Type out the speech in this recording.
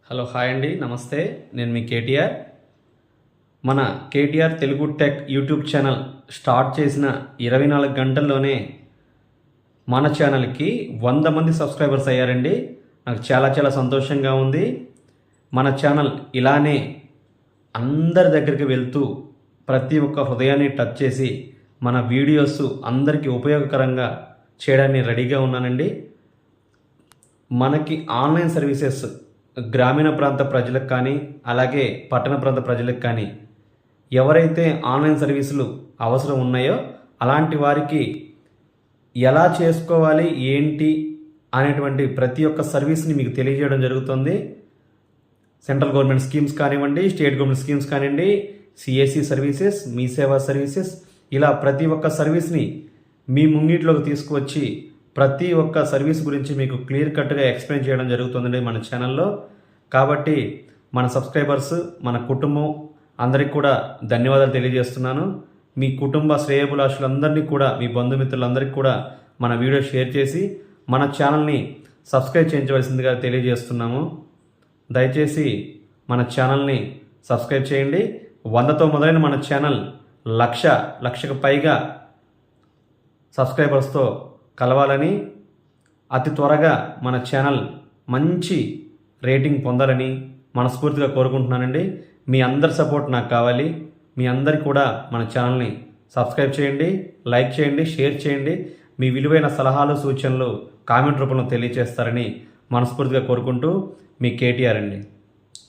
Hello hi అండి, నమస్తే. నేను మీ కేటీఆర్. మన KTR Telugu tech YouTube channel start చేసిన 24 గంటల్లోనే మన ఛానల్కి 100 మంది సబ్స్క్రైబర్స్ అయ్యారండి. నాకు చాలా చాలా సంతోషంగా ఉంది. మన ఛానల్ ఇలానే అందరి దగ్గరికి వెళ్తూ ప్రతి ఒక్క హృదయాన్ని టచ్ చేసి మన వీడియోస్ అందరికీ ఉపయోగకరంగా చేయడానికి రెడీగా ఉన్నానండి. మనకి ఆన్లైన్ సర్వీసెస్ గ్రామీణ ప్రాంత ప్రజలకు కానీ అలాగే పట్టణ ప్రాంత ప్రజలకు కానీ ఎవరైతే ఆన్లైన్ సర్వీసులు అవసరం ఉన్నాయో అలాంటి వారికి ఎలా చేసుకోవాలి ఏంటి అనేటువంటి ప్రతి ఒక్క సర్వీస్ని మీకు తెలియజేయడం జరుగుతుంది. సెంట్రల్ గవర్నమెంట్ స్కీమ్స్ కానివ్వండి, స్టేట్ గవర్నమెంట్ స్కీమ్స్ కానివ్వండి, సిఎస్సి సర్వీసెస్, మీ సేవా సర్వీసెస్, ఇలా ప్రతి ఒక్క సర్వీస్ని మీ ముంగిట్లోకి తీసుకువచ్చి ప్రతి ఒక్క సర్వీస్ గురించి మీకు క్లియర్ కట్గా ఎక్స్ప్లెయిన్ చేయడం జరుగుతుందండి మన ఛానల్లో. కాబట్టి మన సబ్స్క్రైబర్స్, మన కుటుంబం అందరికీ కూడా ధన్యవాదాలు తెలియజేస్తున్నాను. మీ కుటుంబ శ్రేయోభిలాషులందరినీ కూడా, మీ బంధుమిత్రులందరికీ కూడా మన వీడియో షేర్ చేసి మన ఛానల్ని సబ్స్క్రైబ్ చేయించవలసిందిగా తెలియజేస్తున్నాము. దయచేసి మన ఛానల్ని సబ్స్క్రైబ్ చేయండి. 100తో మొదలైన మన ఛానల్ లక్షకు పైగా సబ్స్క్రైబర్స్తో కలవాలని, అతి త్వరగా మన ఛానల్ మంచి రేటింగ్ పొందాలని మనస్ఫూర్తిగా కోరుకుంటున్నానండి. మీ అందరి సపోర్ట్ నాకు కావాలి. మీ అందరు కూడా మన ఛానల్ని సబ్స్క్రైబ్ చేయండి, లైక్ చేయండి, షేర్ చేయండి. మీ విలువైన సలహాలు సూచనలు కామెంట్ రూపంలో తెలియజేస్తారని మనస్ఫూర్తిగా కోరుకుంటూ మీ కేటీఆర్ అండి.